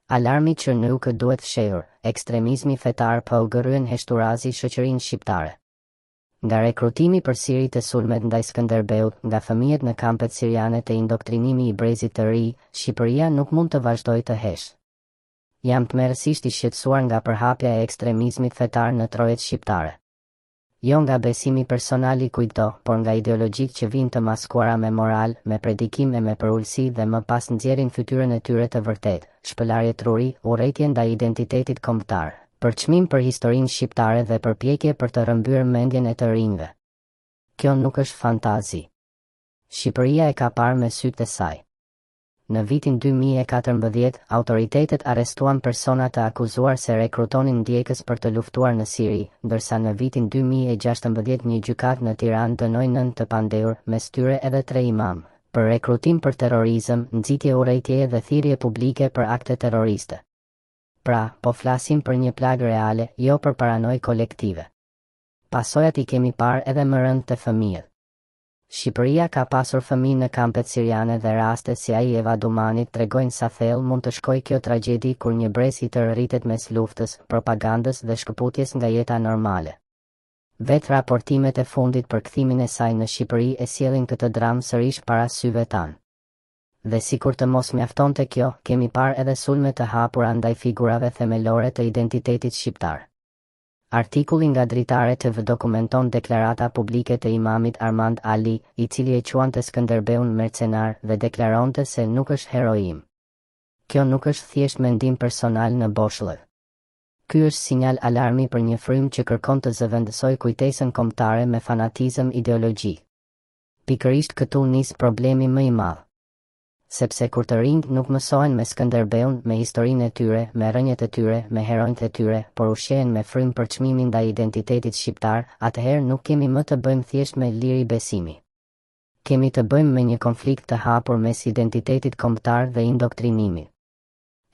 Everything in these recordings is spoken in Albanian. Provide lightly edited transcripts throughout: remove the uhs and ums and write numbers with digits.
Alarmi që nuk duhet fshehur, ekstremizmi fetar po gërryen heshturazi shoqërinë shqiptare. Nga rekrutimi për siri të sulmet ndaj Skënderbeut, nga fëmijët në kampet siriane të indoktrinimi i brezit të ri, Shqipëria nuk mund të vazhdojë të hesh. Jam tmerrësisht i shqetësuar nga përhapja e ekstremizmit fetar në trojet shqiptare. Jo nga besimi personal i kujto, por nga ideologjik që vinë të maskuara me moral, me predikim e me përullsi dhe më pas nxjerrin fytyrën e tyre të vërtet, shpëlarje truri, urrëtie ndaj identitetit kombëtar, përçmim për historinë shqiptare dhe përpjekje për të rrëmbyer mendjen e të rinjve. Kjo nuk është fantazi. Shqipëria e ka parë me sytë e saj. Në vitin 2014, autoritetet arrestuan persona të akuzuar se rekrutonin ndjekës për të luftuar në Siri, ndërsa në vitin 2016 një gjykatë në Tiranë dënoi 9 të pandehur, mes tyre edhe 3 imam, për rekrutim për terrorizëm, nxitje urrëtie dhe thirrje publike për akte terroriste. Pra, po flasim për një plagë reale, jo për paranojë kolektive. Pasojat i kemi parë edhe më rënd të fëmijët. Shqipëria ka pasur fëmijë në kampet siriane dhe raste si ai Eva Dumanit tregojnë sa thellë mund të shkojë kjo tragjedi kur një brez i tërëritet mes luftës, propagandës dhe shkëputjes nga jeta normale. Vetë raportimet e fundit për kthimin e saj në Shqipëri e sjellin këtë dramë sërish para syve tanë. Dhe sikur të mos mjaftonte kjo, kemi parë edhe sulme të hapura ndaj figurave themelore të identitetit shqiptar. Artikulli nga Dritare TV dokumenton deklarata publike të imamit Armand Ali, i cili e quante Skënderbeun mercenar dhe deklaronte se nuk është heroim. Kjo nuk është thjesht mendim personal në boshllëk. Ky është sinjal alarmi për një frym që kërkon të zëvendësojë kujtesën kombëtare me fanatizëm ideologjik. Pikërisht këtu nis problemi më i madh. Sepse kur të rinjt nuk mësohen me Skënderbeun, me historinë e tyre, me rënjet e tyre, me heronjt e tyre, por ushqehen me frym për çmimin ndaj identitetit shqiptar, atëherë nuk kemi më të bëjmë thjesht me liri besimi. Kemi të bëjmë me një konflikt të hapur mes identitetit kombëtar dhe indoktrinimit.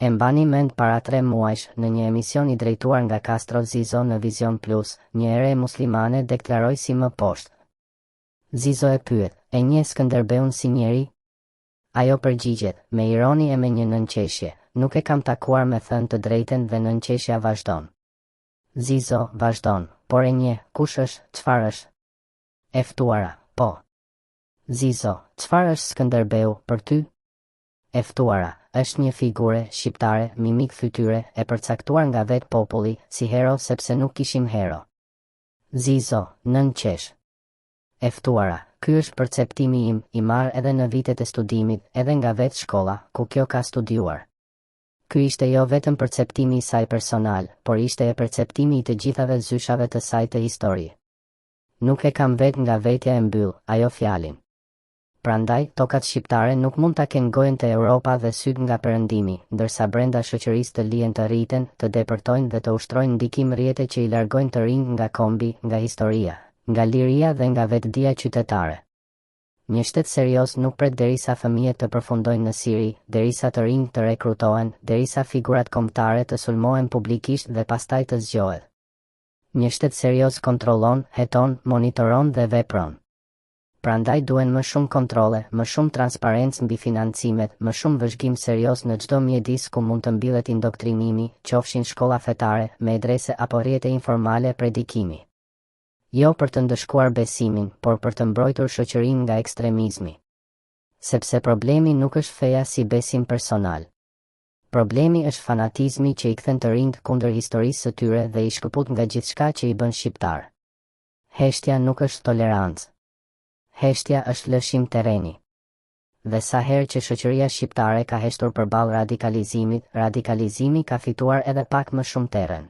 E mbani mend para 3 muajsh, në një emision i drejtuar nga Castro Zizo në Vision Plus, një ere muslimane deklaroi si më poshtë. Zizo e pyet, e njeh Skënderbeun si njeri? Ajo përgjigjet, me ironi e me një nënqeshje, nuk e kam takuar me thënë të drejten dhe nënqeshja vazhdon. Zizo, vazhdon, por e njeh, kush është, çfarë është? E ftuara, po. Zizo, çfarë është Skënderbeu për ty? E ftuara, është një figure shqiptare, mimik fytyre, e përcaktuar nga vetë populli, si hero sepse nuk kishim hero. Zizo, nënqesh. E ftuara, ky është perceptimi im, i marr edhe në vitet e studimit, edhe nga vetë shkolla, ku kjo ka studiuar. Ky ishte jo vetëm perceptimi i saj personal, por ishte e perceptimi i të gjithave zyshave të saj të histori. Nuk e kam vetë nga vetja e mbyll, ajo fjalin. Prandaj, tokat shqiptare nuk mund ta kenë gojën të Europa dhe syt nga perëndimi, ndërsa brenda shoqërisë të lihen të rriten, të depërtojnë dhe të ushtrojnë ndikim rrjete që i largojnë të rinj nga kombi, nga historia, nga liria dhe nga vetdia qytetare. Një shtet serioz nuk pret derisa fëmijët të përfundojnë në Siri, derisa të rinj të rekrutohen, derisa figurat kombëtare të sulmohen publikisht dhe pastaj të zgjohet. Një shtet serioz kontrollon, heton, monitoron dhe vepron. Prandaj duhen më shumë kontrolle, më shumë transparencë mbi financimet, më shumë vëzhgim serioz në çdo mjedis ku mund të mbillet indoktrinimi, qofshin shkolla fetare, medrese apo rrjete informale predikimi. Jo për të ndëshkuar besimin, por për të mbrojtur shoqërinë nga ekstremizmi. Sepse problemi nuk është feja si besim personal. Problemi është fanatizmi që i kthen të rinjt kundër historisë së tyre dhe i shkëput nga gjithçka që i bën shqiptar. Heshtja nuk është tolerancë. Heshtja është lëshim terreni. Dhe sa herë që shoqëria shqiptare ka heshtur përballë radikalizimit, radikalizimi ka fituar edhe pak më shumë terren.